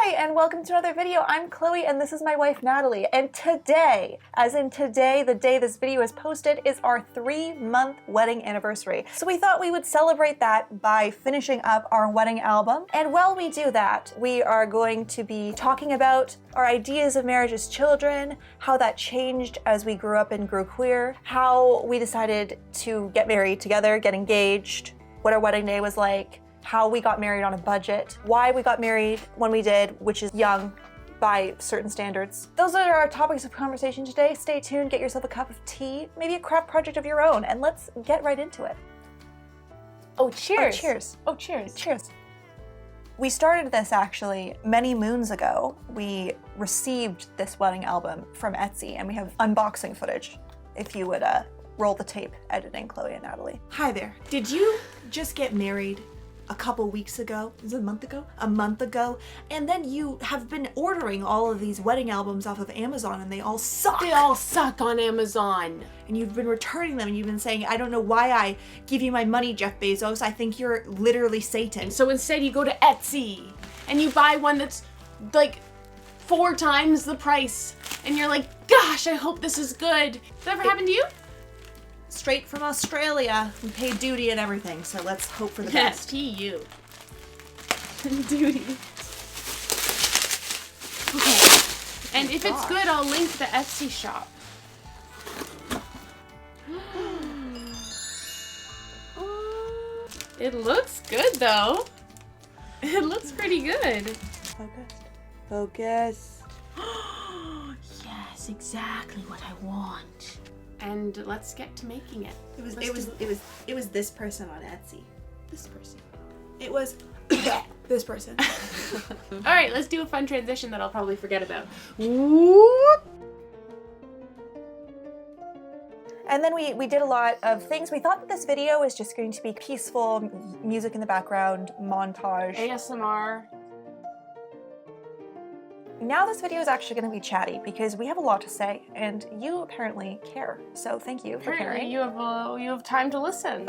Hi, and welcome to another video. I'm Chloe, and this is my wife, Natalie. And today, as in today, the day this video is posted, is our 3-month wedding anniversary. So we thought we would celebrate that by finishing up our wedding album. And while we do that, we are going to be talking about our ideas of marriage as children, how that changed as we grew up and grew queer, how we decided to get married together, get engaged, what our wedding day was like, how we got married on a budget, why we got married when we did, which is young by certain standards. Those are our topics of conversation today. Stay tuned, get yourself a cup of tea, maybe a craft project of your own, and let's get right into it. Oh, cheers. Oh, cheers. Oh, cheers. Cheers. We started this actually many moons ago. We received this wedding album from Etsy, and we have unboxing footage. If you would roll the tape, editing Chloe and Natalie. Hi there. Did you just get married a couple weeks ago? Was it a month ago? A month ago. And then you have been ordering all of these wedding albums off of Amazon and they all suck. They all suck on Amazon. And you've been returning them and you've been saying, I don't know why I give you my money, Jeff Bezos. I think you're literally Satan. So instead you go to Etsy and you buy one that's like 4 times the price. And you're like, gosh, I hope this is good. Does that ever happen to you? Straight from Australia. We pay duty and everything, so let's hope for the best. T-U. Duty. Okay. And if it's good, I'll link the Etsy shop. It looks good though. It looks pretty good. Focus. Yes, exactly what I want. And let's get to making it. It was this person on Etsy. This person. It was this person. All right, let's do a fun transition that I'll probably forget about. Whoop. And then we did a lot of things. We thought that this video was just going to be peaceful, music in the background, montage. ASMR. Now this video is actually going to be chatty because we have a lot to say, and you apparently care. So thank you for caring. You have time to listen.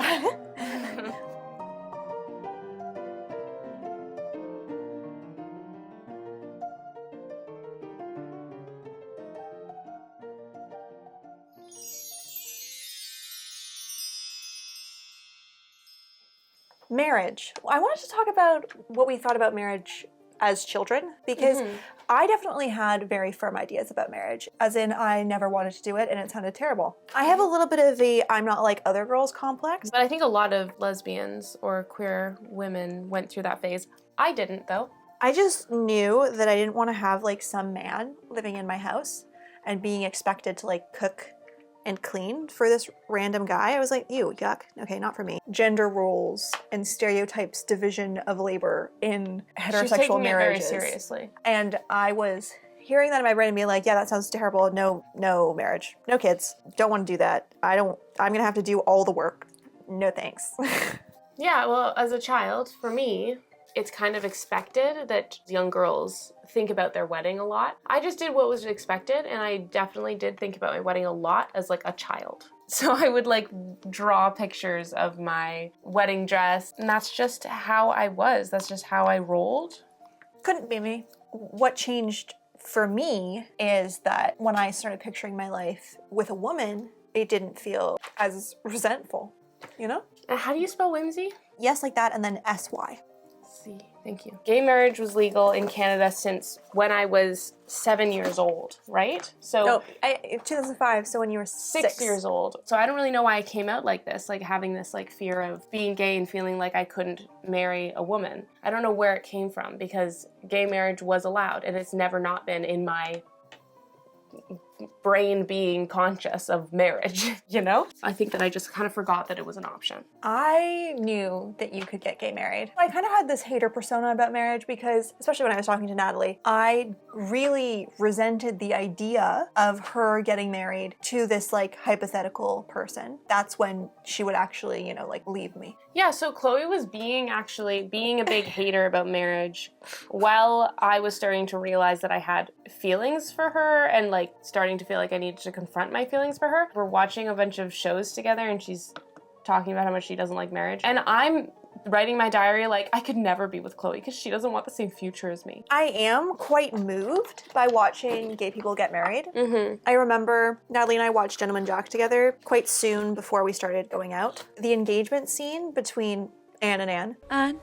Marriage. I wanted to talk about what we thought about marriage as children, because I definitely had very firm ideas about marriage, as in I never wanted to do it and it sounded terrible. I have a little bit of a I'm not like other girls complex. But I think a lot of lesbians or queer women went through that phase. I didn't though. I just knew that I didn't want to have like some man living in my house and being expected to like cook and clean for this random guy. I was like, ew, yuck. Okay, not for me. Gender roles and stereotypes, division of labor in heterosexual marriages. She's taking it very seriously. And I was hearing that in my brain and being like, yeah, that sounds terrible. No marriage. No kids. Don't want to do that. I'm gonna have to do all the work. No thanks. Yeah, well, as a child, for me, it's kind of expected that young girls think about their wedding a lot. I just did what was expected, and I definitely did think about my wedding a lot as like a child. So I would like draw pictures of my wedding dress, and that's just how I was. That's just how I rolled. Couldn't be me. What changed for me is that when I started picturing my life with a woman, it didn't feel as resentful, you know? And how do you spell whimsy? Yes, like that, and then S-Y. See, thank you. Gay marriage was legal in Canada since when I was 7 years old, right? So 2005, so when you were 6 years old. So I don't really know why I came out like this, like having this like fear of being gay and feeling like I couldn't marry a woman. I don't know where it came from because gay marriage was allowed and it's never not been in my brain being conscious of marriage, you know? I think that I just kind of forgot that it was an option. I knew that you could get gay married. I kind of had this hater persona about marriage because, especially when I was talking to Natalie, I really resented the idea of her getting married to this like hypothetical person. That's when she would actually, you know, like leave me. Yeah, so Chloe was being a big hater about marriage while I was starting to realize that I had feelings for her and like starting to feel like I needed to confront my feelings for her. We're watching a bunch of shows together and she's talking about how much she doesn't like marriage. And I'm writing my diary like I could never be with Chloe because she doesn't want the same future as me. I am quite moved by watching gay people get married. Mm-hmm. I remember Natalie and I watched Gentleman Jack together quite soon before we started going out. The engagement scene between Anne and Anne. Anne?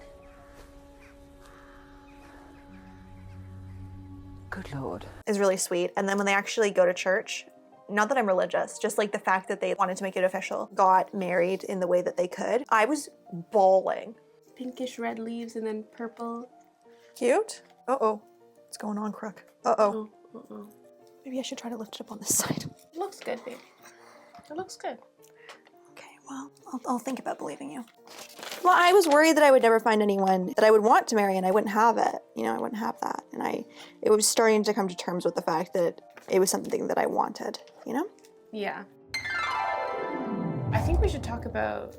Good Lord. Is really sweet. And then when they actually go to church, not that I'm religious, just like the fact that they wanted to make it official, got married in the way that they could, I was bawling. Pinkish red leaves and then purple. Cute. Uh-oh. What's going on, Crook? Uh-oh. Uh-oh. Maybe I should try to lift it up on this side. It looks good, babe. It looks good. Okay, well, I'll think about believing you. Well, I was worried that I would never find anyone that I would want to marry and I wouldn't have it. You know, I wouldn't have that. And it was starting to come to terms with the fact that it was something that I wanted, you know? Yeah. I think we should talk about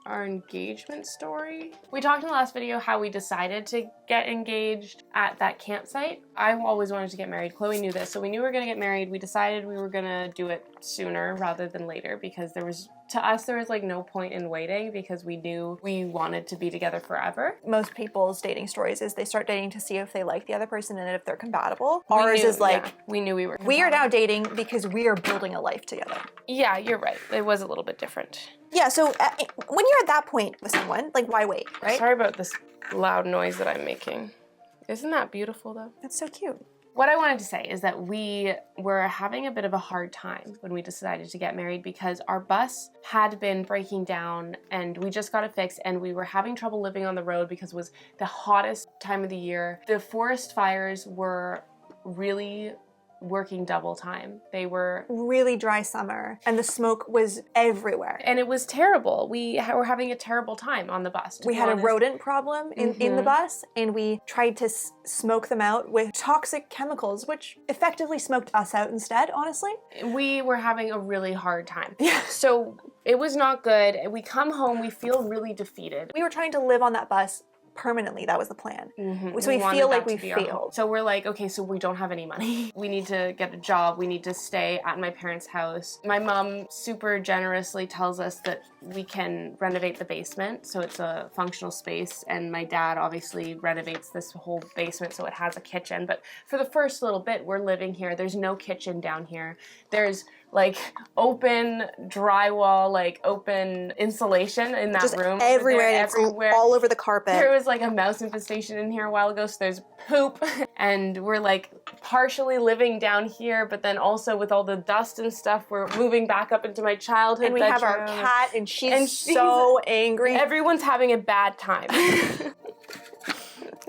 our engagement story. We talked in the last video how we decided to get engaged at that campsite. I always wanted to get married. Chloe knew this, so we knew we were gonna get married. We decided we were gonna do it sooner rather than later because to us, there was like no point in waiting because we knew we wanted to be together forever. Most people's dating stories is they start dating to see if they like the other person and if they're compatible. Ours is like, yeah, we knew we were we are compatible. now dating because we are building a life together. Yeah, you're right. It was a little bit different. Yeah, so when you're at that point with someone, like, why wait, right? Sorry about this loud noise that I'm making. Isn't that beautiful though? That's so cute. What I wanted to say is that we were having a bit of a hard time when we decided to get married because our bus had been breaking down and we just got it fixed and we were having trouble living on the road because it was the hottest time of the year. The forest fires were really working double time. They were really dry summer and the smoke was everywhere. And it was terrible. We were having a terrible time on the bus. We had a rodent problem in the bus and we tried to smoke them out with toxic chemicals, which effectively smoked us out instead, honestly. We were having a really hard time. Yeah. So it was not good. We come home, we feel really defeated. We were trying to live on that bus permanently. That was the plan. Mm-hmm. So we wanted feel like that we to be our home. failed. So we're like, okay, so we don't have any money. We need to get a job. We need to stay at my parents' house. My mom super generously tells us that we can renovate the basement, so it's a functional space, and my dad obviously renovates this whole basement so it has a kitchen. But for the first little bit, we're living here. There's no kitchen down here. There's like open drywall, like open insulation in that just room. Everywhere, They're and it's all over the carpet. There was like a mouse infestation in here a while ago, so there's poop. And we're like partially living down here, but then also with all the dust and stuff, we're moving back up into my childhood and we bedroom. have our cat and she's so angry. Everyone's having a bad time.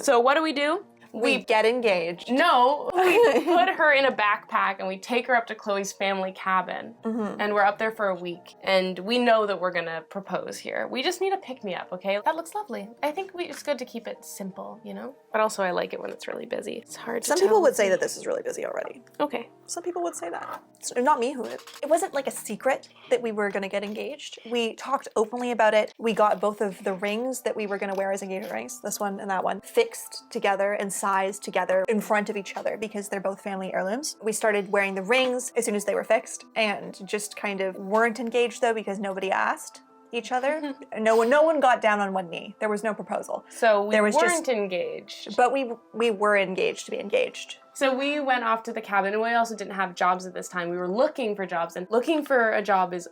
So what do? We get engaged. No, we put her in a backpack and we take her up to Chloe's family cabin. Mm-hmm. And we're up there for a week. And we know that we're gonna propose here. We just need a pick-me-up, okay? That looks lovely. I think it's good to keep it simple, you know? But also I like it when it's really busy. It's hard to Some tell. people would say that this is really busy already. Okay. Some people would say that. It's not me who would. It wasn't like a secret that we were gonna get engaged. We talked openly about it. We got both of the rings that we were gonna wear as engagement rings, this one and that one, fixed together and sized together in front of each other because they're both family heirlooms. We started wearing the rings as soon as they were fixed and just kind of weren't engaged though because nobody asked each other. No one got down on one knee. There was no proposal. So we weren't engaged. But we were engaged to be engaged. So we went off to the cabin, and we also didn't have jobs at this time. We were looking for jobs, and looking for a job is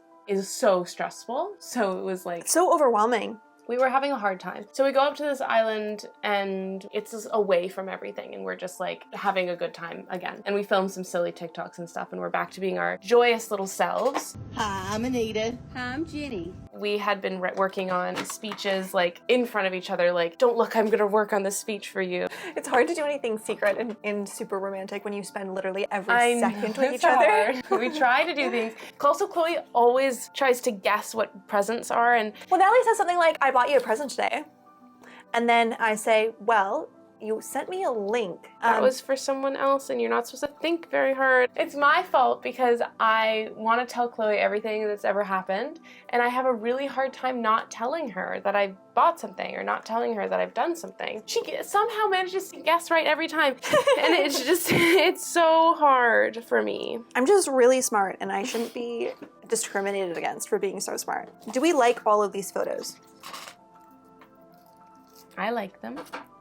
so stressful. So it was like so overwhelming. We were having a hard time. So we go up to this island and it's just away from everything and we're just like having a good time again. And we filmed some silly TikToks and stuff and we're back to being our joyous little selves. Hi, I'm Anita. Hi, I'm Jenny. We had been working on speeches like in front of each other, like, don't look, I'm gonna work on this speech for you. It's hard to do anything secret and super romantic when you spend literally every second with each other. other. We try to do things. Also, Chloe always tries to guess what presents are and... Well, Natalie says something like, I bought you a present today. And then I say, well, you sent me a link. That was for someone else and you're not supposed to think very hard. It's my fault because I want to tell Chloe everything that's ever happened and I have a really hard time not telling her that I bought something or not telling her that I've done something. She somehow manages to guess right every time and it's so hard for me. I'm just really smart and I shouldn't be discriminated against for being so smart. Do we like all of these photos? I like them.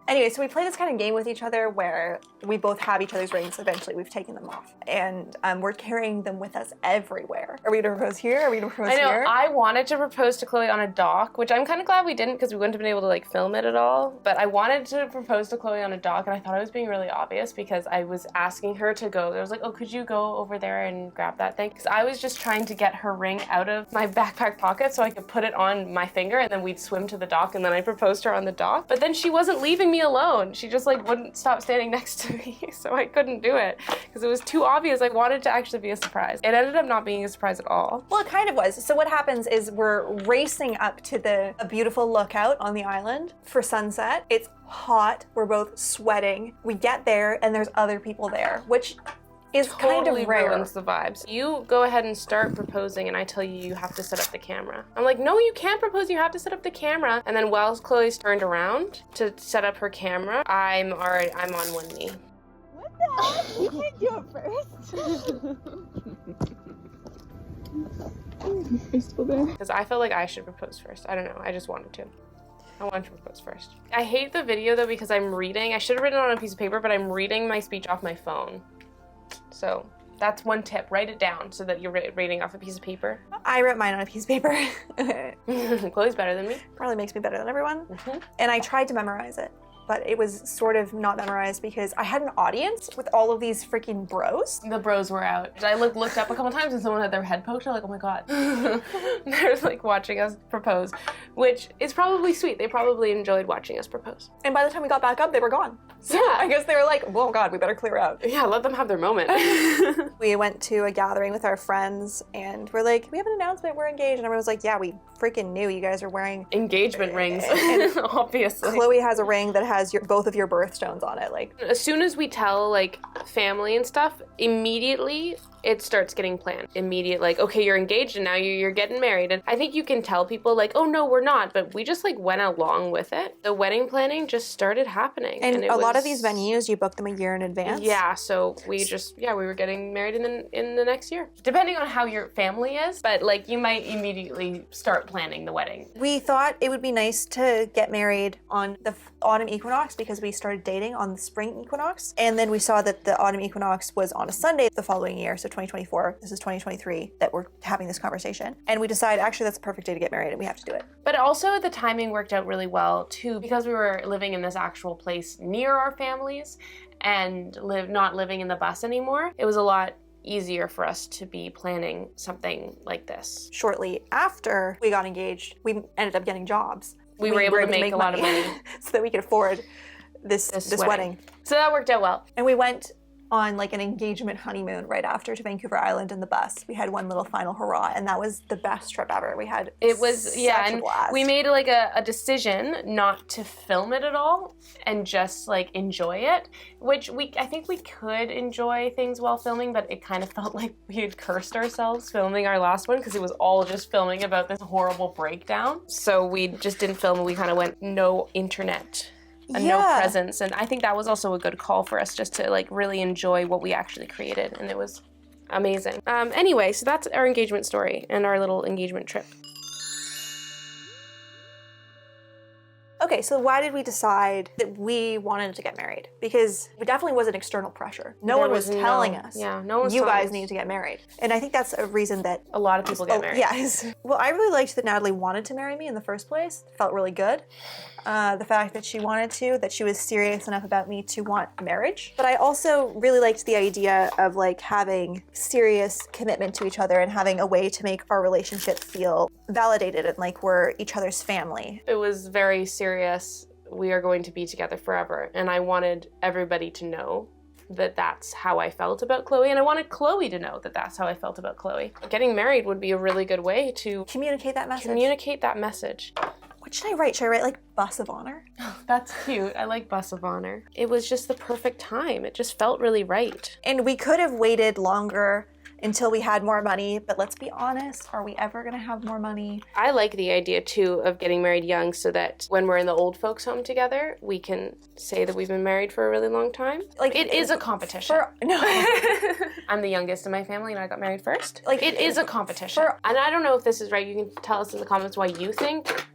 Anyway, so we play this kind of game with each other where we both have each other's rings. Eventually, we've taken them off. And we're carrying them with us everywhere. Are we going to propose here? Are we going to propose I know, here? I wanted to propose to Chloe on a dock, which I'm kind of glad we didn't because we wouldn't have been able to like film it at all. But I wanted to propose to Chloe on a dock, and I thought I was being really obvious because I was asking her to go. I was like, oh, could you go over there and grab that thing? Because I was just trying to get her ring out of my backpack pocket so I could put it on my finger, and then we'd swim to the dock, and then I proposed to her on the dock. But then she wasn't leaving me alone. She just like wouldn't stop standing next to me, so I couldn't do it because it was too obvious. I wanted to actually be a surprise. It ended up not being a surprise at all. Well, it kind of was. So what happens is we're racing up to a beautiful lookout on the island for sunset. It's hot. We're both sweating. We get there and there's other people there, which is kind Totally of rare. ruins the vibes. You go ahead and start proposing, and I tell you have to set up the camera. I'm like, no, you can't propose. You have to set up the camera. And then while Chloe's turned around to set up her camera, I'm on one knee. What the heck? You can do it first. Because I felt like I should propose first. I don't know. I just wanted to. I wanted to propose first. I hate the video though because I'm reading. I should have written it on a piece of paper, but I'm reading my speech off my phone. So that's one tip. Write it down so that you're reading off a piece of paper. I wrote mine on a piece of paper. Chloe's better than me. Probably makes me better than everyone. Mm-hmm. And I tried to memorize it, but it was sort of not memorized because I had an audience with all of these freaking bros. The bros were out. I looked up a couple times and someone had their head poked. I'm like, oh my god. They're like watching us propose, which is probably sweet. They probably enjoyed watching us propose. And by the time we got back up, they were gone. So Yeah. I guess they were like, oh god, we better clear out. Yeah, let them have their moment. We went to a gathering with our friends and we're like, we have an announcement, we're engaged. And everyone was like, yeah, we freaking knew you guys are wearing Engagement rings, obviously. Chloe has a ring that has both of your birthstones on it. Like, As soon as we tell like family and stuff, immediately it starts getting planned. Immediate, like, okay, you're engaged and now you're getting married. And I think you can tell people like, oh no, we're not, but we just like went along with it. The wedding planning just started happening. and it a lot of was- these venues, you book them a year in advance. Yeah, so we were getting married in the next year. Depending on how your family is, but like you might immediately start planning the wedding. We thought it would be nice to get married on the autumn equinox because we started dating on the spring equinox. And then we saw that the autumn equinox was on a Sunday the following year, so 2024. This is 2023 that we're having this conversation. And we decided actually that's the perfect day to get married and we have to do it. But also the timing worked out really well too because we were living in this actual place near our families and not living in the bus anymore. It was a lot easier for us to be planning something like this. Shortly after we got engaged, we ended up getting jobs. We were able to make a lot of money. so that we could afford this wedding. So that worked out well. And we went on like an engagement honeymoon right after to Vancouver Island in the bus. We had one little final hurrah, and that was the best trip ever. We had such a blast. We made like a decision not to film it at all and just like enjoy it, which I think we could enjoy things while filming, but it kind of felt like we had cursed ourselves filming our last one because it was all just filming about this horrible breakdown. So we just didn't film and we kind of went no internet. And no presence, and I think that was also a good call for us just to like really enjoy what we actually created, and it was amazing. Anyway, so that's our engagement story and our little engagement trip. Okay, so why did we decide that we wanted to get married? Because it definitely wasn't external pressure. No one was telling us. Yeah, no one was you telling guys us. need to get married. And I think that's a reason that A lot of people get married. Yes. Well, I really liked that Natalie wanted to marry me in the first place. It felt really good. The fact that she wanted to, that she was serious enough about me to want marriage. But I also really liked the idea of like having serious commitment to each other and having a way to make our relationship feel validated and like we're each other's family. It was very serious. We are going to be together forever, and I wanted everybody to know that that's how I felt about Chloe, and I wanted Chloe to know that that's how I felt about Chloe. Getting married would be a really good way to Communicate that message. communicate that message. What should I write? Should I write like bus of honor? That's cute. I like Bus of Honor. It was just the perfect time. It just felt really right. And we could have waited longer until we had more money, but let's be honest, are we ever gonna have more money? I like the idea too of getting married young so that when we're in the old folks home together, we can say that we've been married for a really long time. Like, it is a competition. No. I'm the youngest in my family and I got married first. Like, It is a competition. And I don't know if this is right. You can tell us in the comments why you think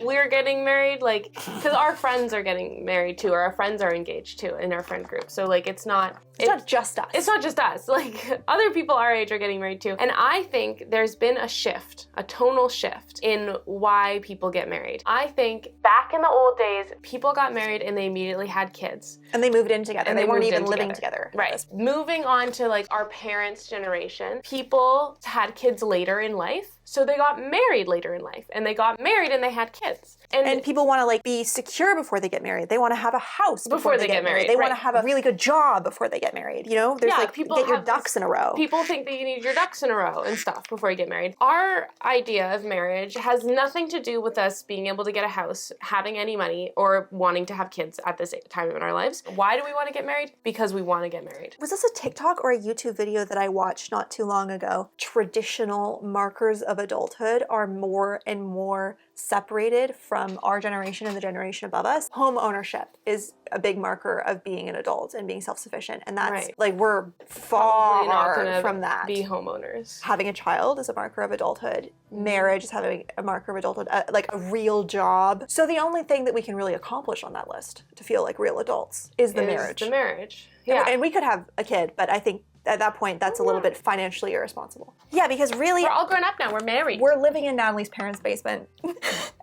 we're getting married, like, because our friends are getting married too, or our friends are engaged too in our friend group. So like, it's not just us. It's not just us. Like, other people our age are getting married too. And I think there's been a shift, a tonal shift in why people get married. I think back in the old days, people got married and they immediately had kids. And they moved in together. And they weren't moved even in living together. Right. Moving on to like our parents' generation, people had kids later in life. So they got married later in life, and they got married and they had kids. And people want to like be secure before they get married. They want to have a house before they get married. They want to have a really good job before they get married. You know, there's like people get your ducks in a row. People think that you need your ducks in a row and stuff before you get married. Our idea of marriage has nothing to do with us being able to get a house, having any money, or wanting to have kids at this time in our lives. Why do we want to get married? Because we want to get married. Was this a TikTok or a YouTube video that I watched not too long ago? Traditional markers of adulthood are more and more separated from our generation and the generation above us. Home ownership is a big marker of being an adult and being self-sufficient, and that's like we're far not from that. Be homeowners. Having a child is a marker of adulthood. Marriage is having a marker of adulthood, like a real job. So the only thing that we can really accomplish on that list to feel like real adults is the marriage. The marriage. Yeah. And we could have a kid, but I think at that point, that's a little bit financially irresponsible. Yeah, because really... We're all grown up now. We're married. We're living in Natalie's parents' basement.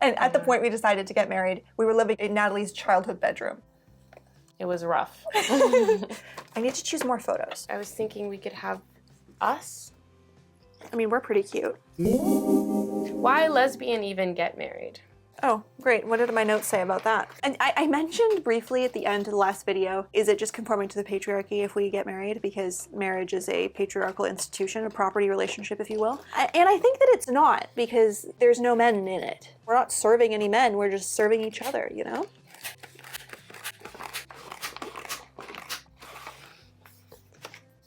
And at the point we decided to get married, we were living in Natalie's childhood bedroom. It was rough. I need to choose more photos. I was thinking we could have us. I mean, we're pretty cute. Why lesbian even get married? Oh, great. What did my notes say about that? And I mentioned briefly at the end of the last video, is it just conforming to the patriarchy if we get married? Because marriage is a patriarchal institution, a property relationship, if you will. And I think that it's not, because there's no men in it. We're not serving any men, we're just serving each other, you know?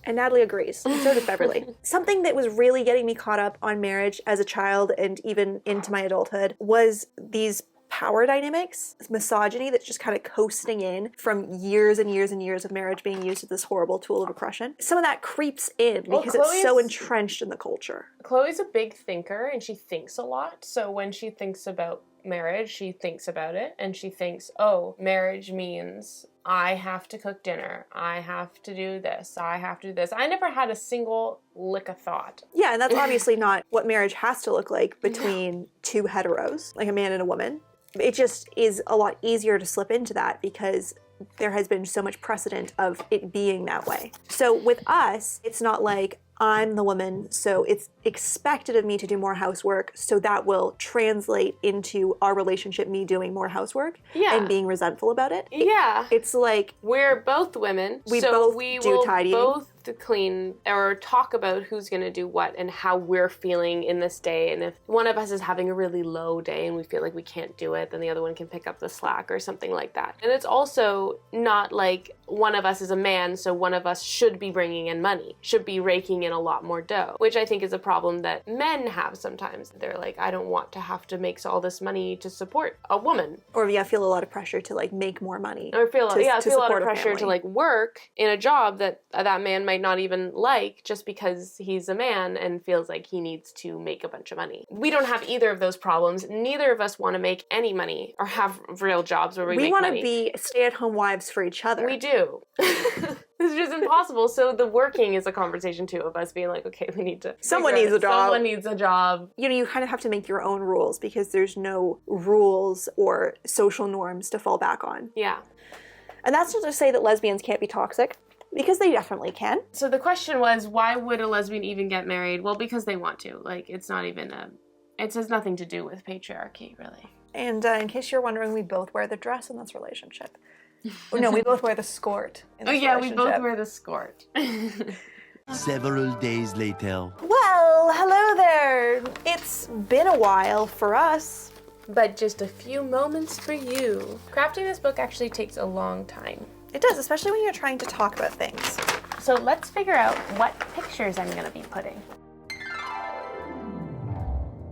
And Natalie agrees, and so does Beverly. Something that was really getting me caught up on marriage as a child and even into my adulthood was these power dynamics, this misogyny that's just kind of coasting in from years and years and years of marriage being used as this horrible tool of oppression. Some of that creeps in because it's so entrenched in the culture. Chloe's a big thinker and she thinks a lot. So when she thinks about marriage, she thinks about it and she thinks, oh, marriage means I have to cook dinner. I have to do this. I have to do this. I never had a single lick of thought. Yeah, and that's obviously not what marriage has to look like between two heteros, like a man and a woman. It just is a lot easier to slip into that because there has been so much precedent of it being that way. So with us, it's not like I'm the woman, so it's expected of me to do more housework, so that will translate into our relationship, me doing more housework and being resentful about it. Yeah. It's like... We're both women, we so both do tidying. Both clean or talk about who's going to do what and how we're feeling in this day. And if one of us is having a really low day and we feel like we can't do it, then the other one can pick up the slack or something like that. And it's also not like one of us is a man, so one of us should be bringing in money, should be raking in a lot more dough, which I think is a problem that men have sometimes. They're like, I don't want to have to make all this money to support a woman. Or feel a lot of pressure to like make more money. Or feel a lot of pressure to like work in a job that that man might not even like just because he's a man and feels like he needs to make a bunch of money. We don't have either of those problems. Neither of us want to make any money or have real jobs where we make money. We want to be stay-at-home wives for each other. We do. It's just impossible. So the working is a conversation too of us being like, okay, we need to... Someone needs a job. Someone needs a job. You know, you kind of have to make your own rules because there's no rules or social norms to fall back on. Yeah. And that's not to say that lesbians can't be toxic, because they definitely can. So the question was, why would a lesbian even get married? Well, because they want to. Like, it's not even it has nothing to do with patriarchy, really. And in case you're wondering, we both wear the dress in this relationship. No, we both wear the skirt in this relationship. We both wear the skirt. Several days later. Well, hello there. It's been a while for us. But just a few moments for you. Crafting this book actually takes a long time. It does, especially when you're trying to talk about things. So let's figure out what pictures I'm gonna be putting.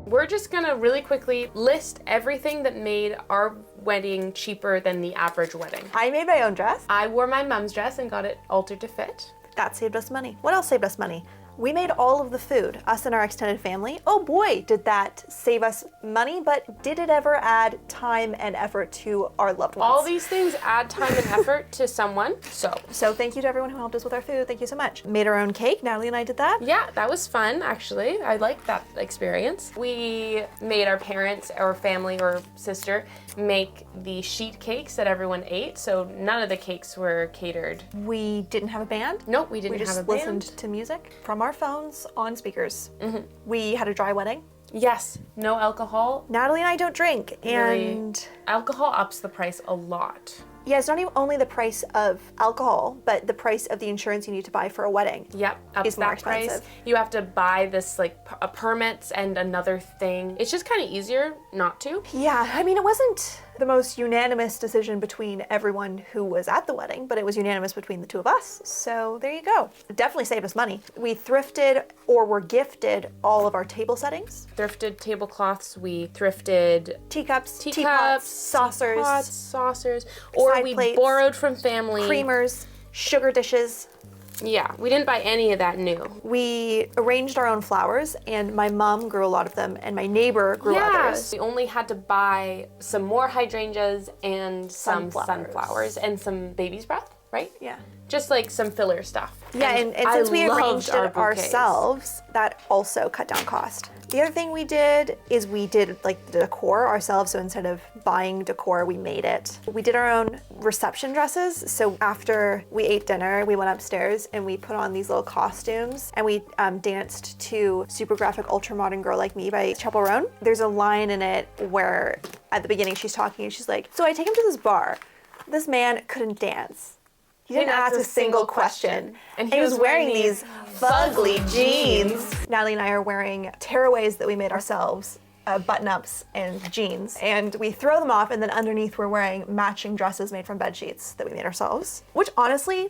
We're just gonna really quickly list everything that made our wedding cheaper than the average wedding. I made my own dress. I wore my mom's dress and got it altered to fit. That saved us money. What else saved us money? We made all of the food, us and our extended family. Oh boy, did that save us money, but did it ever add time and effort to our loved ones? All these things add time and effort to someone, So thank you to everyone who helped us with our food. Thank you so much. Made our own cake. Natalie and I did that. yeah, that was fun, actually. I liked that experience. We made our parents or family or sister make the sheet cakes that everyone ate, so none of the cakes were catered. We didn't have a band. Nope, we didn't We just have a band. listened to music from our phones on speakers. We had a dry wedding. Yes, no alcohol. Natalie and I don't drink, and Alcohol ups the price a lot. yeah, it's not even only the price of alcohol, but the price of the insurance you need to buy for a wedding. Yep, ups It's more that price. expensive. You have to buy this like a permits and another thing. It's just kind of easier not to. Yeah, I mean, it wasn't the most unanimous decision between everyone who was at the wedding, but it was unanimous between the two of us. So there you go. It definitely saved us money. We thrifted or were gifted all of our table settings. Thrifted tablecloths. We thrifted Teacups, teacups, teapots, saucers, teapots, saucers, or side we plates, borrowed from family. creamers, sugar dishes. Yeah, we didn't buy any of that new. We arranged our own flowers, and my mom grew a lot of them, and my neighbor grew others. We only had to buy some more hydrangeas and some sunflowers and some baby's breath, right? Yeah. Just like some filler stuff. Yeah, and I since we loved arranged our it bouquets. ourselves, that also cut down cost. The other thing we did is we did like the decor ourselves, so instead of buying decor, we made it. We did our own reception dresses, so after we ate dinner, we went upstairs and we put on these little costumes, and we danced to Super Graphic Ultra Modern Girl Like Me by Chappell Roan. There's a line in it where at the beginning she's talking and she's like, so I take him to this bar. This man couldn't dance. He didn't ask a single question. And he was wearing these fugly jeans. Natalie and I are wearing tearaways that we made ourselves, button-ups and jeans. And we throw them off, and then underneath we're wearing matching dresses made from bed sheets that we made ourselves. Which honestly,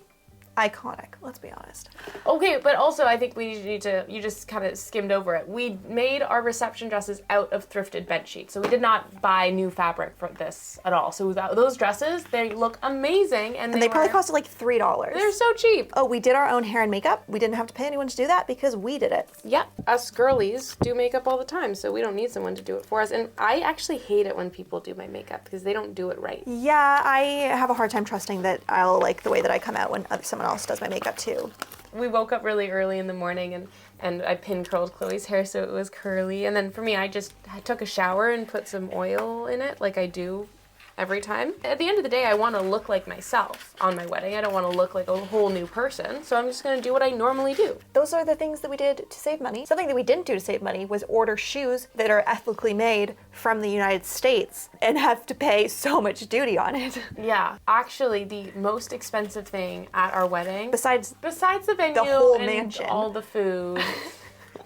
iconic, let's be honest. Okay, but also I think we need to, you just kind of skimmed over it. We made our reception dresses out of thrifted bed sheets. So we did not buy new fabric for this at all. So those dresses, they look amazing. And they probably costed like $3. They're so cheap. Oh, we did our own hair and makeup. We didn't have to pay anyone to do that because we did it. Yep, us girlies do makeup all the time, so we don't need someone to do it for us. And I actually hate it when people do my makeup because they don't do it right. Yeah, I have a hard time trusting that I'll like the way that I come out when someone else does my makeup too. We woke up really early in the morning and I pin curled Chloe's hair so it was curly. And then for me, I took a shower and put some oil in it like I do every time. At the end of the day, I want to look like myself on my wedding. I don't want to look like a whole new person. So I'm just going to do what I normally do. Those are the things that we did to save money. Something that we didn't do to save money was order shoes that are ethically made from the United States and have to pay so much duty on it. Yeah, actually the most expensive thing at our wedding, Besides the venue whole and mansion. all the food,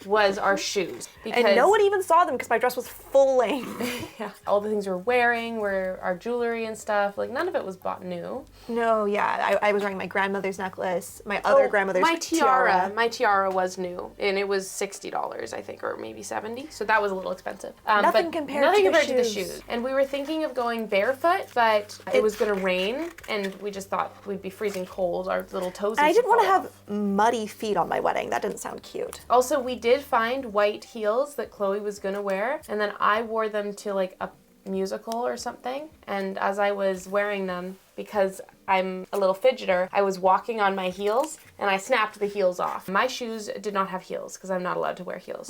was our shoes. Because and no one even saw them because my dress was full length. yeah, all the things we're wearing were our jewelry and stuff. Like none of it was bought new. No, yeah, I was wearing my grandmother's necklace, my other grandmother's my tiara. My tiara was new, and it was $60, I think, or maybe $70. So that was a little expensive. Nothing but compared nothing to the compared to the shoes. shoes. And we were thinking of going barefoot, but it was gonna rain, and we just thought we'd be freezing cold. Our little toes. And I didn't want to fall have off. muddy feet on my wedding. That didn't sound cute. Also, we did find white heels that Chloe was gonna wear, and then I wore them to like a musical or something. And as I was wearing them, because I'm a little fidgeter, I was walking on my heels and I snapped the heels off. My shoes did not have heels because I'm not allowed to wear heels.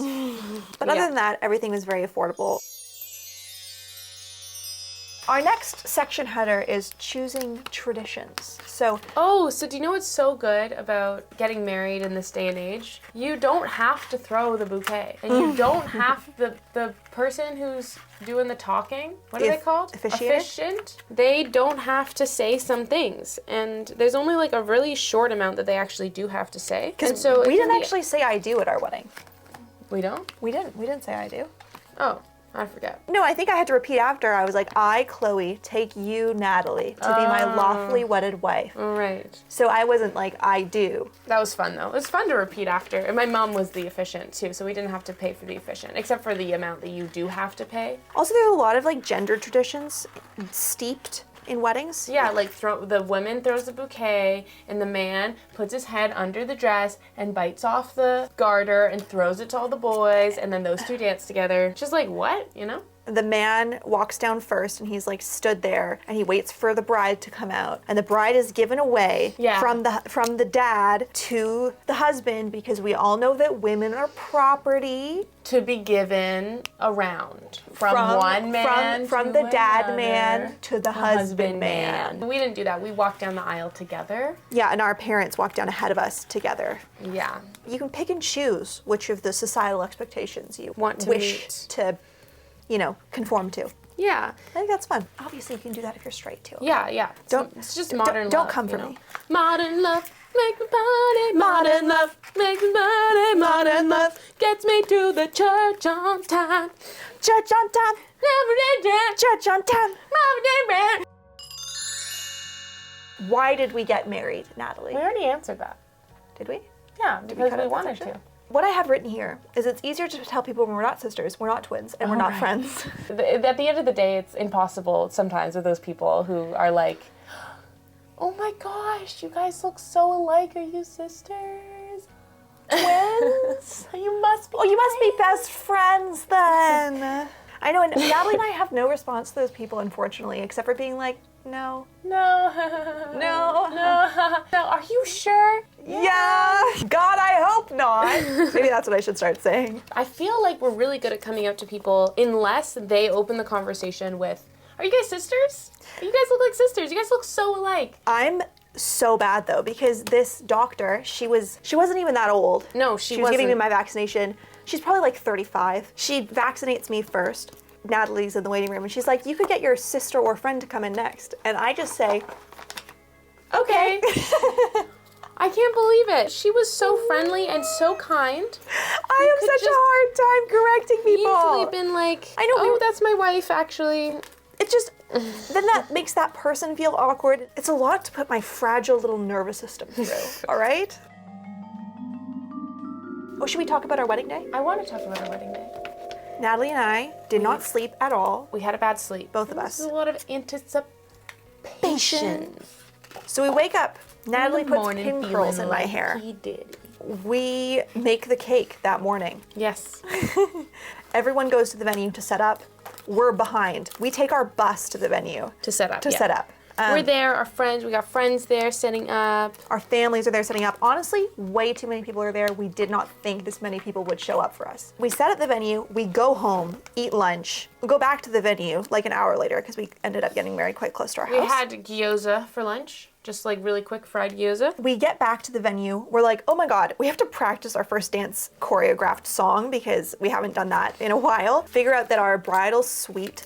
But other than that, everything was very affordable. Our next section header is choosing traditions. So So do you know what's so good about getting married in this day and age? You don't have to throw the bouquet. And you don't have the person who's doing the talking, what are they called? Officiator? Officiant. They don't have to say some things. And there's only like a really short amount that they actually do have to say. And so we didn't actually say I do at our wedding. We don't? We didn't say I do. Oh, I forget. No, I think I had to repeat after. I was like, I, Chloe, take you, Natalie, to be my lawfully wedded wife. All right. So I wasn't like, I do. That was fun though. It was fun to repeat after. And my mom was the officiant too, so we didn't have to pay for the officiant, except for the amount that you do have to pay. Also, there's a lot of like gender traditions steeped in weddings? Yeah, like the woman throws the bouquet and the man puts his head under the dress and bites off the garter and throws it to all the boys, and then those two dance together. Just like, what, you know? The man walks down first and he's like stood there and he waits for the bride to come out, and the bride is given away from the dad to the husband, because we all know that women are property. To be given around from one man from to the dad another, man to the husband man. We didn't do that. We walked down the aisle together. Yeah, and our parents walked down ahead of us together. Yeah. You can pick and choose which of the societal expectations you Want to wish meet. to, conform to. Yeah. I think that's fun. Obviously, you can do that if you're straight too. Yeah, yeah. It's just modern love. Don't come for you know? me. Modern love, make me party. Modern love, make me party. Modern love gets me to the church on time. Church on time. Church on time. Why did we get married, Natalie? We already answered that. Did we? Yeah, because cut we out that wanted section? to. What I have written here is it's easier to tell people when we're not sisters, we're not twins, and we're not friends. At the end of the day, it's impossible sometimes with those people who are like, oh my gosh, you guys look so alike. Are you sisters? Twins? You must be. Oh, you must be best friends then. I know, and Natalie and I have no response to those people, unfortunately, except for being like, no. No. No. No. Are you sure? Yeah. God, I hope not. Maybe that's what I should start saying. I feel like we're really good at coming out to people unless they open the conversation with, are you guys sisters? You guys look like sisters. You guys look so alike. I'm so bad though, because this doctor, she wasn't even that old. No, She was giving me my vaccination. She's probably like 35. She vaccinates me first. Natalie's in the waiting room and she's like, you could get your sister or friend to come in next. And I just say, okay. I can't believe it. She was so friendly and so kind. I have such a hard time correcting people. Easily been like, I know, oh, that's my wife, actually. It just, then that makes that person feel awkward. It's a lot to put my fragile little nervous system through, all right? Oh, should we talk about our wedding day? I want to talk about our wedding day. Natalie and I did not sleep at all. We had a bad sleep. Both of us. There's a lot of anticipation. So we wake up. Natalie puts Morning pin feeling curls in my like hair. He did. We make the cake that morning. Yes. Everyone goes to the venue to set up. We're behind. We take our bus to the venue. To set up. Set up. We're there, our friends, we got friends there setting up. Our families are there setting up. Honestly, way too many people are there. We did not think this many people would show up for us. We set at the venue, we go home, eat lunch, we go back to the venue like an hour later because we ended up getting married quite close to our house. We had gyoza for lunch, just like really quick fried gyoza. We get back to the venue, we're like, oh my God, we have to practice our first dance choreographed song because we haven't done that in a while. Figure out that our bridal suite,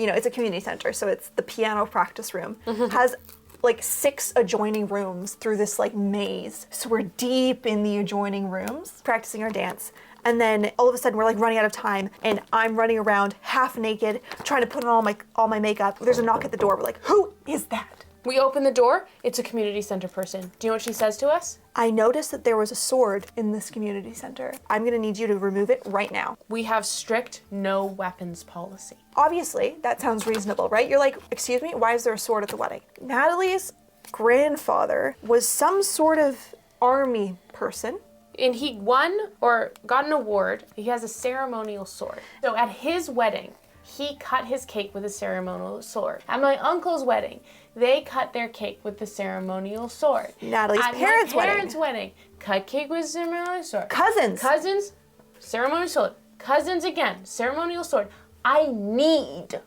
it's a community center, so it's the piano practice room, has like 6 adjoining rooms through this like maze. So we're deep in the adjoining rooms, practicing our dance. And then all of a sudden we're like running out of time and I'm running around half naked, trying to put on all my makeup. There's a knock at the door. We're like, who is that? We open the door, it's a community center person. Do you know what she says to us? I noticed that there was a sword in this community center. I'm gonna need you to remove it right now. We have strict no weapons policy. Obviously, that sounds reasonable, right? You're like, excuse me, why is there a sword at the wedding? Natalie's grandfather was some sort of army person. And he won or got an award. He has a ceremonial sword. So at his wedding, he cut his cake with a ceremonial sword. At my uncle's wedding, they cut their cake with the ceremonial sword. Natalie's At parents' my parents' wedding, cut cake with a ceremonial sword. Cousins, ceremonial sword. Cousins again, ceremonial sword. I need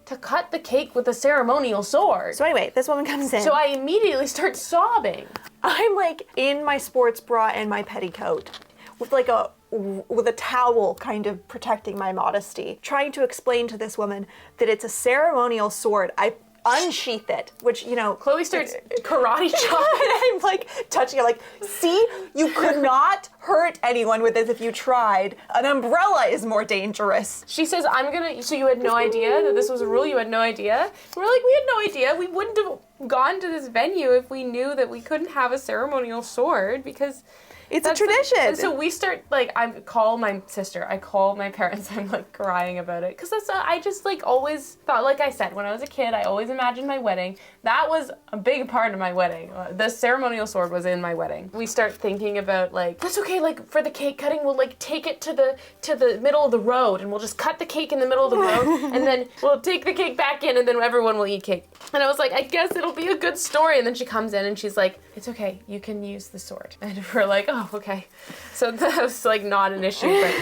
to cut the cake with a ceremonial sword. So anyway, this woman comes in. So I immediately start sobbing. I'm like in my sports bra and my petticoat with a towel kind of protecting my modesty, trying to explain to this woman that it's a ceremonial sword. I unsheath it, which, Chloe starts karate chopping. I'm like touching it like, see, you could not hurt anyone with this if you tried. An umbrella is more dangerous. She says, so you had no idea that this was a rule? You had no idea? And we're like, we had no idea. We wouldn't have gone to this venue if we knew that we couldn't have a ceremonial sword because... It's a tradition. And so we start, like, I call my sister, I call my parents, I'm, like, crying about it. Because I just, like, always thought, like I said, when I was a kid, I always imagined my wedding. That was a big part of my wedding. The ceremonial sword was in my wedding. We start thinking about, like, that's okay, like, for the cake cutting, we'll, like, take it to the middle of the road, and we'll just cut the cake in the middle of the road, and then we'll take the cake back in, and then everyone will eat cake. And I was like, I guess it'll be a good story. And then she comes in, and she's like, it's okay, you can use the sword. And we're like, oh, okay. So that was like not an issue, but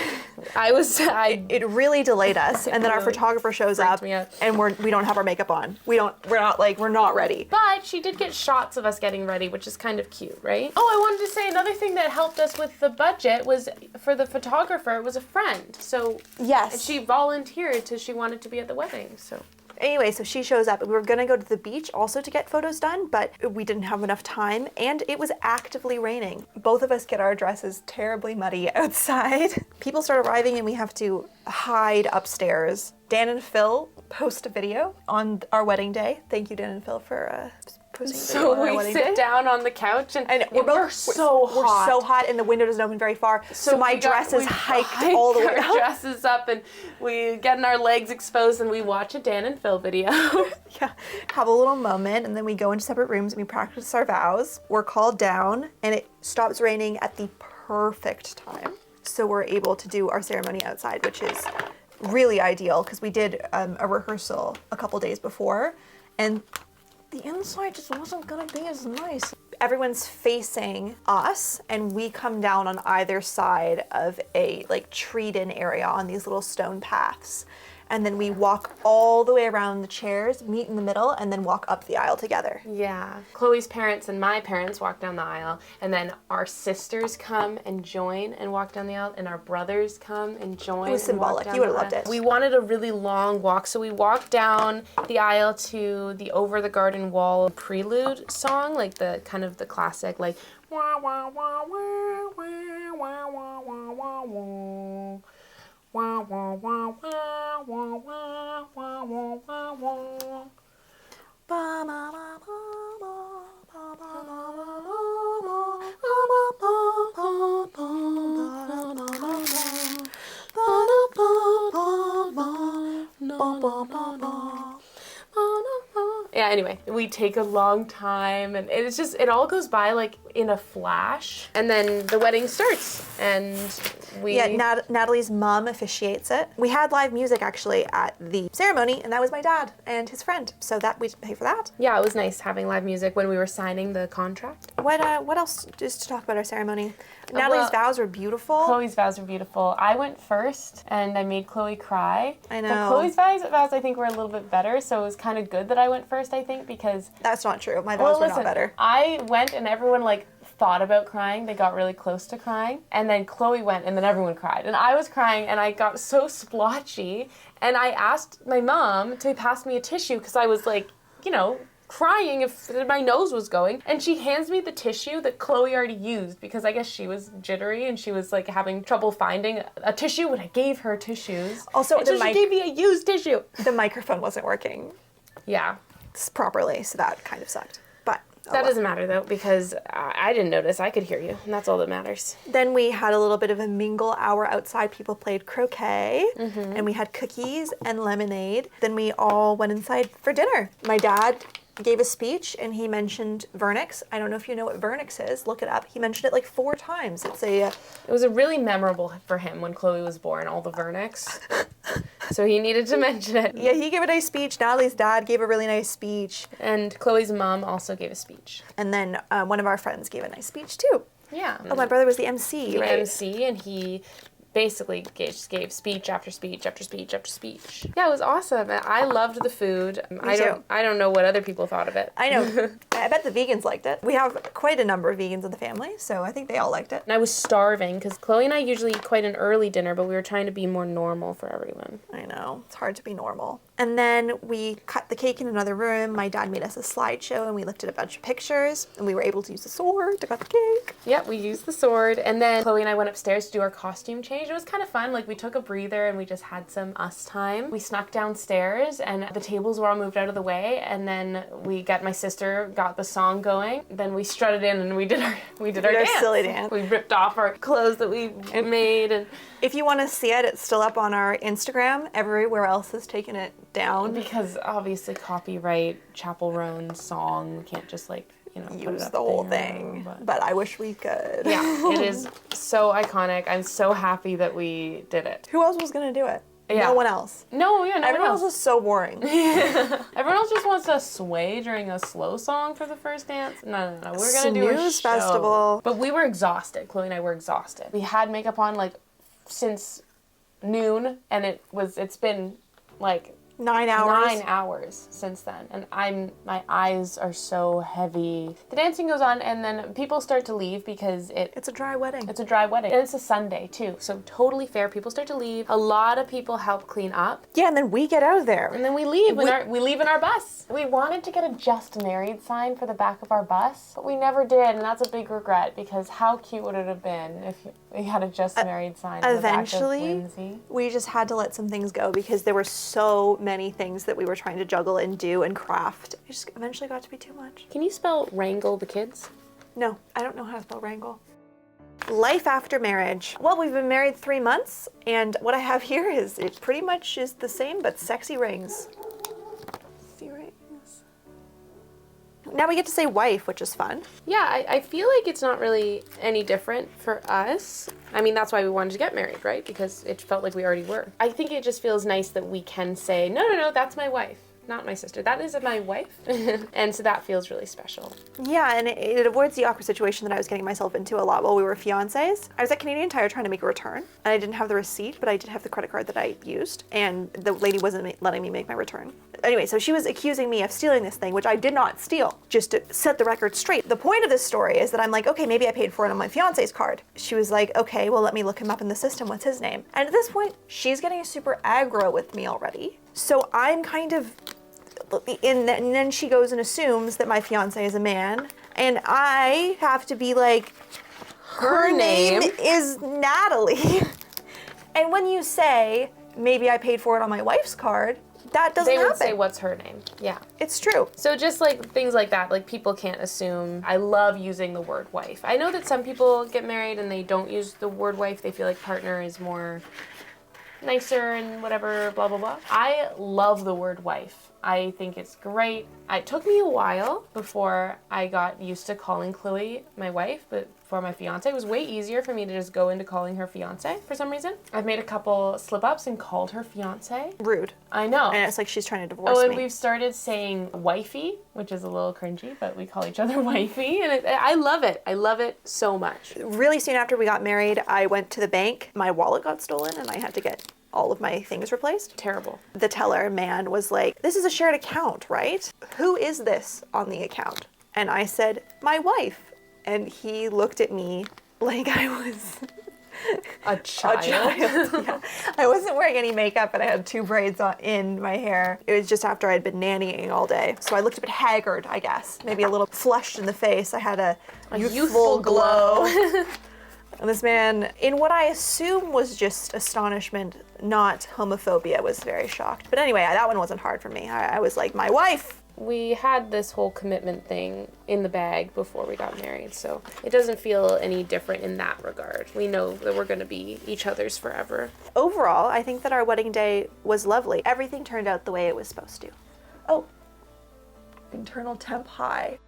it really delayed us. And then our photographer shows up me out. and we don't have our makeup on. We're not ready. But she did get shots of us getting ready, which is kind of cute, right? Oh, I wanted to say another thing that helped us with the budget was for the photographer, it was a friend. So yes, and she volunteered she wanted to be at the wedding, so. Anyway, so she shows up. We were gonna go to the beach also to get photos done, but we didn't have enough time and it was actively raining. Both of us get our dresses terribly muddy outside. People start arriving and we have to hide upstairs. Dan and Phil post a video on our wedding day. Thank you, Dan and Phil, for posting a video on our So wedding we day. sit down on the couch and we're so hot and the window doesn't open very far. So my dress is hiked all the way up. Our dresses up and we get our legs exposed and we watch a Dan and Phil video. Yeah, have a little moment and then we go into separate rooms and we practice our vows. We're called down and it stops raining at the perfect time. So we're able to do our ceremony outside, which is really ideal because we did a rehearsal a couple days before and the inside just wasn't gonna be as nice. Everyone's facing us and we come down on either side of a like treed-in area on these little stone paths. And then we walk all the way around the chairs, meet in the middle, and then walk up the aisle together. Yeah. Chloe's parents and my parents walk down the aisle, and then our sisters come and join and walk down the aisle, and our brothers come and join. It was symbolic. You would have loved it. We wanted a really long walk, so we walked down the aisle to the Over the Garden Wall prelude song, like the kind of the classic, like wah wah wah wah wah wah wah wah wah. Wah wah wah wah wah wah wah wah wah wah. Ba ba ba ba ba ba Yeah, anyway, we take a long time and it all goes by like in a flash and then the wedding starts and Natalie's mom officiates it. We had live music actually at the ceremony and that was my dad and his friend. So that we pay for that. Yeah, it was nice having live music when we were signing the contract. What else is to talk about our ceremony? Natalie's vows were beautiful. Chloe's vows were beautiful. I went first and I made Chloe cry. I know. But Chloe's vows I think were a little bit better, so it was kind of good that I went first, I think, because... That's not true. My vows were not better. I went and everyone like thought about crying. They got really close to crying. And then Chloe went and then everyone cried. And I was crying and I got so splotchy and I asked my mom to pass me a tissue because I was like, crying if my nose was going, and she hands me the tissue that Chloe already used because I guess she was jittery and she was like having trouble finding a tissue when I gave her tissues. Also, so she gave me a used tissue. The microphone wasn't working Yeah. properly, so that kind of sucked. But that doesn't matter though because I didn't notice. I could hear you, and that's all that matters. Then we had a little bit of a mingle hour outside. People played croquet, and we had cookies and lemonade. Then we all went inside for dinner. My dad gave a speech and he mentioned vernix. I don't know if you know what vernix is. Look it up. He mentioned it like 4 times. It was a really memorable for him when Chloe was born, all the vernix. So he needed to mention it. Yeah, he gave a nice speech. Natalie's dad gave a really nice speech. And Chloe's mom also gave a speech. And then one of our friends gave a nice speech too. Yeah. Oh, my brother was the MC, right? MC, and he basically just gave speech after speech after speech after speech. Yeah, it was awesome. I loved the food. I don't know what other people thought of it. I know. I bet the vegans liked it. We have quite a number of vegans in the family, so I think they all liked it. And I was starving because Chloe and I usually eat quite an early dinner, but we were trying to be more normal for everyone. I know. It's hard to be normal. And then we cut the cake in another room. My dad made us a slideshow and we looked at a bunch of pictures and we were able to use the sword to cut the cake. Yeah, we used the sword. And then Chloe and I went upstairs to do our costume change. It was kind of fun. Like, we took a breather and we just had some us time. We snuck downstairs and the tables were all moved out of the way. And then my sister got the song going. Then we strutted in and we did our dance. Silly dance. We ripped off our clothes that we made. And if you want to see it, it's still up on our Instagram. Everywhere else has taken it down. Because obviously copyright, Chapel Roan song, we can't just like, put it use up the whole there, thing. But I wish we could. Yeah, it is so iconic. I'm so happy that we did it. Who else was going to do it? Yeah. No one else. No, yeah, no Everyone one else was so boring. Everyone else just wants to sway during a slow song for the first dance. No. We're going to do a Snooze show. festival. But we were exhausted. Chloe and I were exhausted. We had makeup on like since noon, and it's been like 9 hours. 9 hours since then, and my eyes are so heavy. The dancing goes on, and then people start to leave because It's a dry wedding. it's a dry wedding, and it's a Sunday too, so totally fair. People start to leave. A lot of people help clean up, Yeah, and then we get out of there. and then we leave. We leave in our bus. We wanted to get a "Just Married" sign for the back of our bus, but we never did, and that's a big regret because how cute would it have been if we had a "Just Married" sign on the back of Eventually, Whimsy? we just had to let some things go because there were so many things that we were trying to juggle and do and craft. It just eventually got to be too much. Can you spell wrangle the kids? No, I don't know how to spell wrangle. Life after marriage. Well, we've been married 3 months, and what I have here is, it pretty much is the same, but sexy rings. Sexy rings. Now we get to say wife, which is fun. Yeah, I feel like it's not really any different for us. I mean, that's why we wanted to get married, right? Because it felt like we already were. I think it just feels nice that we can say, no, that's my wife, not my sister. That is my wife. And so that feels really special. Yeah, and it avoids the awkward situation that I was getting myself into a lot while we were fiancés. I was at Canadian Tire trying to make a return, and I didn't have the receipt, but I did have the credit card that I used, and the lady wasn't letting me make my return. Anyway, so she was accusing me of stealing this thing, which I did not steal, just to set the record straight. The point of this story is that I'm like, okay, maybe I paid for it on my fiancé's card. She was like, okay, well, let me look him up in the system. What's his name? And at this point, she's getting super aggro with me already. So I'm kind of, and then she goes and assumes that my fiancé is a man, and I have to be like, her name is Natalie. And when you say, maybe I paid for it on my wife's card, that doesn't happen. They would say, what's her name? Yeah. It's true. So just like things like that, like people can't assume. I love using the word wife. I know that some people get married and they don't use the word wife. They feel like partner is more nicer and whatever, blah, blah, blah. I love the word wife. I think it's great. It took me a while before I got used to calling Chloe my wife, but for my fiance, it was way easier for me to just go into calling her fiance for some reason. I've made a couple slip-ups and called her fiance. Rude. I know. And it's like she's trying to divorce and me. we've started saying wifey, which is a little cringy, but we call each other wifey, and I love it. I love it so much. Really soon after we got married, I went to the bank. My wallet got stolen, and I had to get all of my things replaced. Terrible. The teller man was like, this is a shared account, right? Who is this on the account? And I said, my wife. And he looked at me like I was A child. Yeah. I wasn't wearing any makeup, and I had 2 braids in my hair. It was just after I'd been nannying all day. So I looked a bit haggard, I guess. Maybe a little flushed in the face. I had a youthful glow. And this man, in what I assume was just astonishment, not homophobia, was very shocked. But anyway, that one wasn't hard for me. I was like, my wife. We had this whole commitment thing in the bag before we got married, so it doesn't feel any different in that regard. We know that we're going to be each other's forever. Overall, I think that our wedding day was lovely. Everything turned out the way it was supposed to. Oh, internal temp high.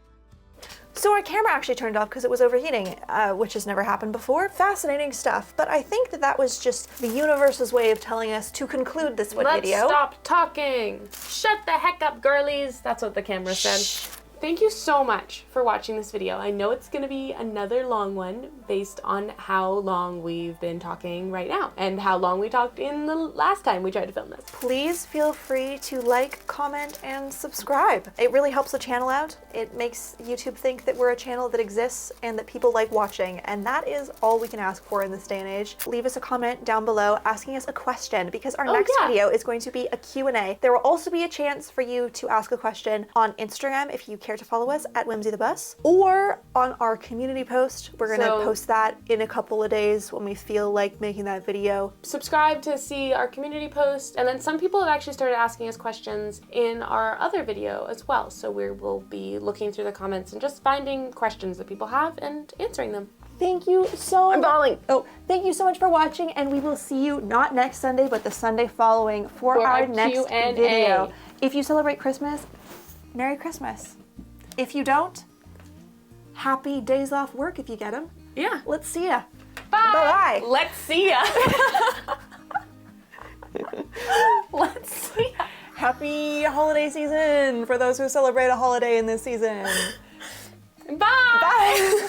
So our camera actually turned off because it was overheating, which has never happened before. Fascinating stuff, but I think that was just the universe's way of telling us to conclude this video. Let's stop talking. Shut the heck up, girlies. That's what the camera said. Thank you so much for watching this video. I know it's gonna be another long one based on how long we've been talking right now and how long we talked in the last time we tried to film this. Please feel free to like, comment, and subscribe. It really helps the channel out. It makes YouTube think that we're a channel that exists and that people like watching, and that is all we can ask for in this day and age. Leave us a comment down below asking us a question, because our next video is going to be a Q&A. There will also be a chance for you to ask a question on Instagram if you care to follow us at Whimsy the Bus, or on our community post. We're gonna post that in a couple of days when we feel like making that video. Subscribe to see our community post, and then some people have actually started asking us questions in our other video as well. So we will be looking through the comments and just finding questions that people have and answering them. Thank you so much. I'm bawling. Oh, thank you so much for watching, and we will see you not next Sunday, but the Sunday following for our next Q&A. video. If you celebrate Christmas, Merry Christmas. If you don't, happy days off work if you get them. Yeah. Let's see ya. Bye. Bye-bye. Let's see ya. Let's see ya. Happy holiday season for those who celebrate a holiday in this season. Bye. Bye.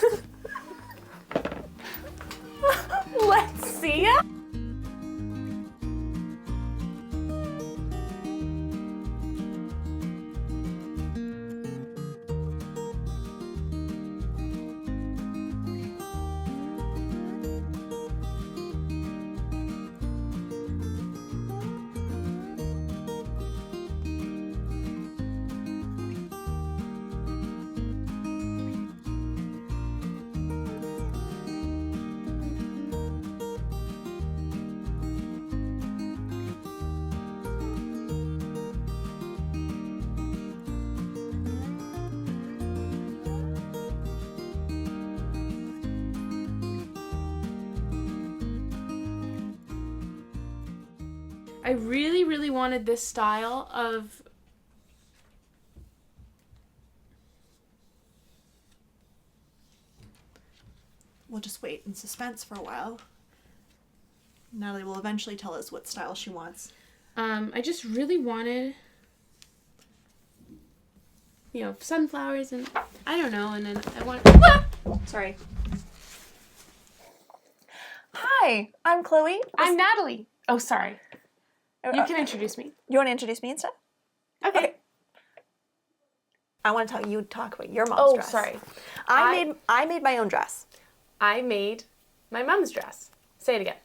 Let's see ya. I really, really wanted this style of... We'll just wait in suspense for a while. Natalie will eventually tell us what style she wants. I just really wanted, you know, sunflowers and I don't know, and then I want... Sorry. Hi, I'm Chloe. I'm Natalie. Oh, sorry. You can introduce me. You want to introduce me instead? Okay. I want to talk about your mom's dress. Oh, sorry. I made my own dress. I made my mom's dress. Say it again.